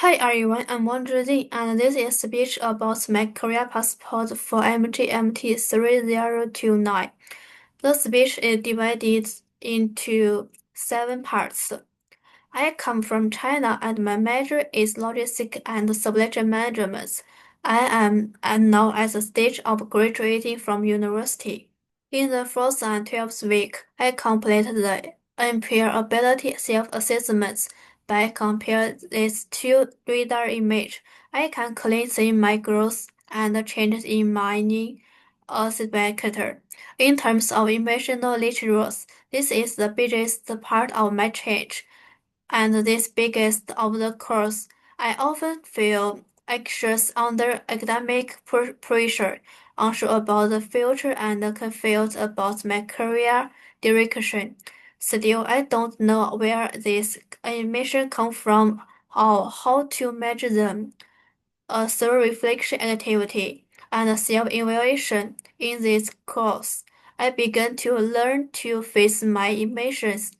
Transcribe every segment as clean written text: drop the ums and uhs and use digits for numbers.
Hi everyone, I'm Wang Zhijin, and this is a speech about my career passport for MGMT3029. The speech is divided into 7 parts. I come from China and my major is logistics and supply chain management. I am now at the stage of graduating from university. In the first and 12th week, I completed the employability self-assessments. By comparing these two radar images, I can clearly see my growth and changes in many aspects. In terms of emotional literacy, this is the biggest part of my change and this biggest of the course. I often feel anxious under academic pressure, unsure about the future, and confused about my career direction. Still, I don't know where this information comes from or how to measure them. Self-reflection activity and self-evaluation. In this course, I began to learn to face my emotions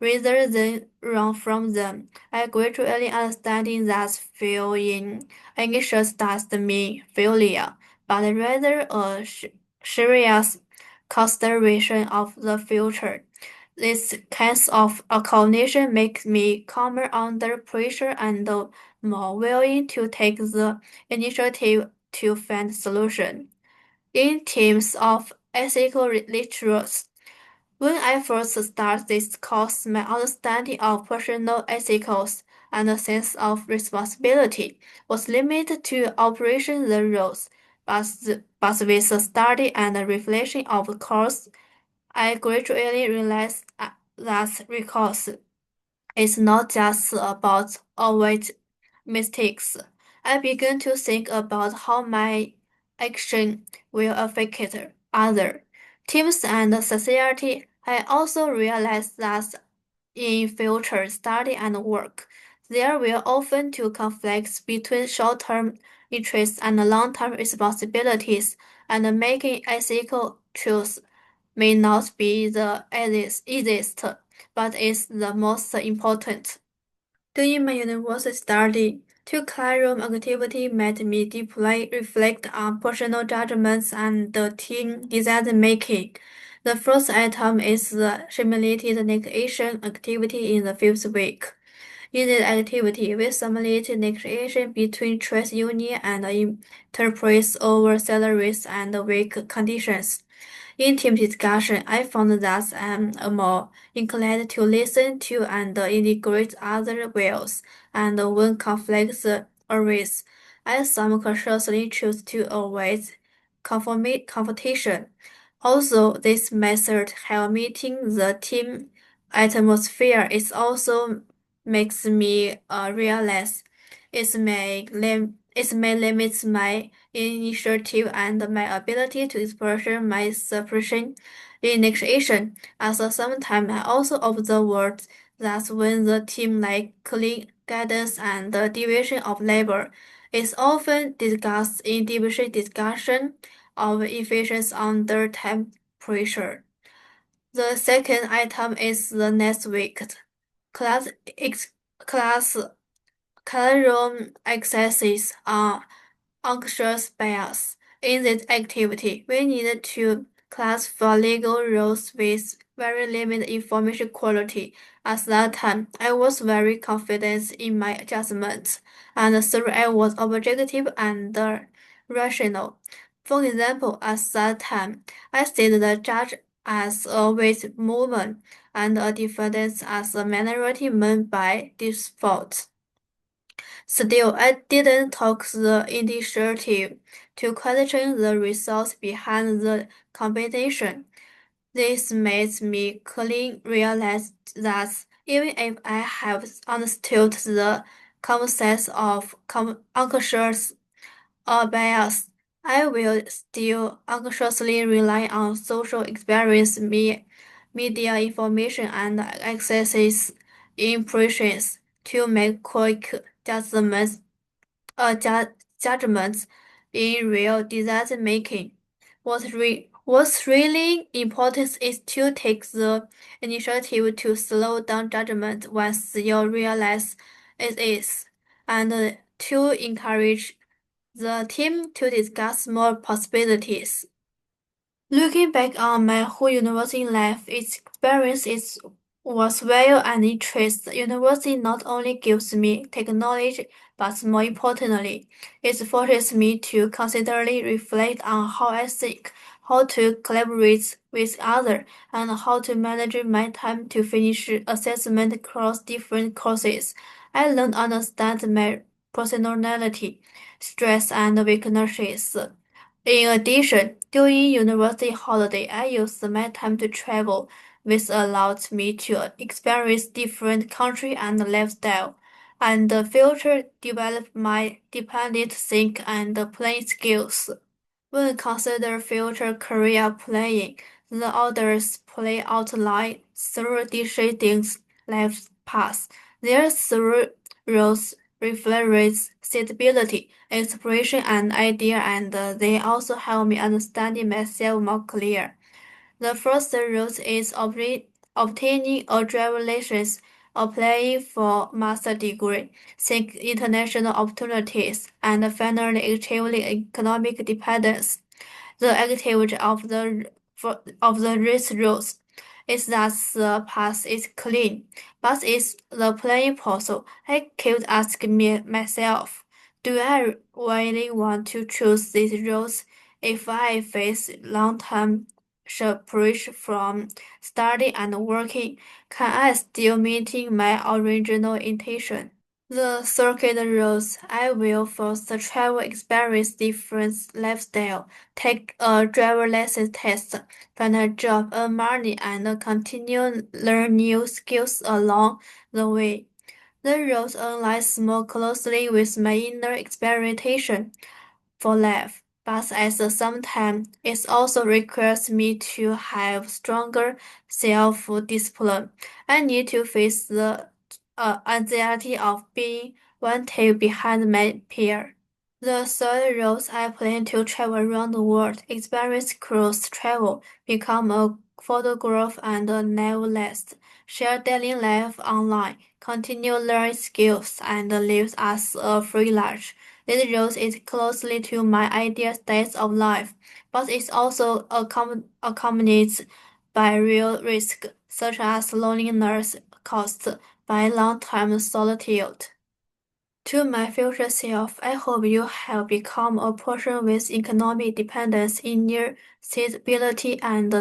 rather than run from them. I gradually understanding that feeling anxious doesn't mean failure, but rather a serious consideration of the future. This kind of cognition makes me calmer under pressure and more willing to take the initiative to find solutions. In terms of ethical literacy, when I first started this course, my understanding of personal ethics and a sense of responsibility was limited to operating the roles. But with the study and the reflection of the course, I gradually realized that recourse is not just about avoid mistakes. I began to think about how my action will affect other teams and society. I also realized that in future study and work, there will often be conflicts between short-term interests and long-term responsibilities, and making ethical choices may not be the easiest, but is the most important. During my university study, two classroom activity made me deeply reflect on personal judgments and the team decision making. The first item is the simulated negotiation activity in the fifth week. In this activity, we simulate negotiation between trade union and enterprise over salaries and work conditions. In team discussion, I found that I'm more inclined to listen to and integrate other views, and when conflicts arise, I subconsciously choose to avoid confrontation. Also, this method helps meeting the team atmosphere. It also makes me realize it may limit my initiative and my ability to express my suppression in negotiation. At the same time, I also observed that when the team lacks clear guidance and the division of labor, is often discussed in division discussion of efficiency under time pressure. The second item is the next week class class classroom exercises on unconscious bias. In this activity, we needed to classify legal rules with very limited information quality. At that time, I was very confident in my judgment, and so I was objective and rational. For example, at that time, I see the judge as a weight movement and a defendant as a minority man by default. Still, I didn't take the initiative to question the results behind the competition. This made me clearly realize that even if I have understood the concept of unconscious bias, I will still unconsciously rely on social experience, media information, and access impressions to make quick judgments in real decision making. What's really important is to take the initiative to slow down judgment once you realize it is. and to encourage the team to discuss more possibilities. Looking back on my whole university life, its experience was value and interest. University not only gives me technology, but more importantly, it forces me to constantly reflect on how I think, how to collaborate with others, and how to manage my time to finish assessment across different courses. I learned to understand my personality, stress, and weaknesses. In addition, during university holiday, I used my time to travel, which allowed me to experience different country and lifestyle, and the future develop my independent think and planning skills. When consider future career planning, the others play outline through distinct life paths. Their three roles reflect stability, inspiration, and idea, and they also help me understanding myself more clear. The first route is obtaining a driver's license, applying for master degree, seek international opportunities, and finally achieving economic independence. The activity of the race rules is that the path is clean, but it's the playing puzzle. I kept asking myself, do I really want to choose these roads if I face long-term separation from study and working? Can I still maintain my original intention? The circuit routes I will first travel experience different lifestyle, take a driver license test, find a job, earn money, and continue learn new skills along the way. The routes aligns more closely with my inner experimentation for life, but at the same time, it also requires me to have stronger self-discipline. I need to face the anxiety of being one tail behind my peer. The third route I plan to travel around the world, experience cruise travel, become a photographer and a novelist, share daily life online, continue learning skills, and live as a freelancer. This road is closely to my ideal state of life, but it's also accompanied by real risk, such as loneliness caused by long-term solitude. To my future self, I hope you have become a person with economic dependence, inner stability, and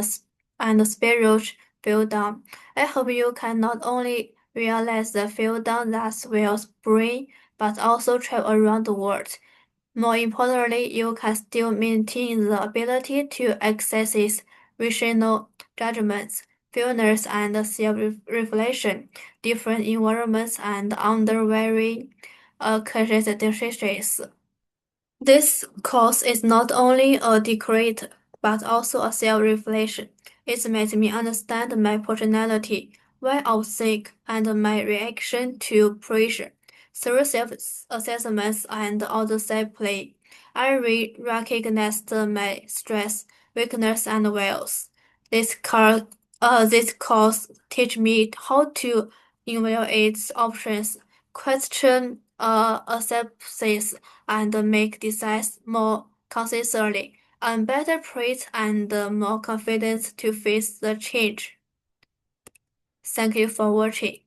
spiritual freedom. I hope you can not only realize the freedom that will bring, but also travel around the world. More importantly, you can still maintain the ability to access rational judgments, fairness, and self-reflection, different environments, and under varying circumstances. This course is not only a degree but also a self-reflection. It makes me understand my personality, why I think, and my reaction to pressure. Through self-assessments and outside play, I recognized my stress, weakness, and wills. This course teach me how to evaluate options, question assumptions, and make decisions more consistently. I'm better prepared and more confident to face the change. Thank you for watching.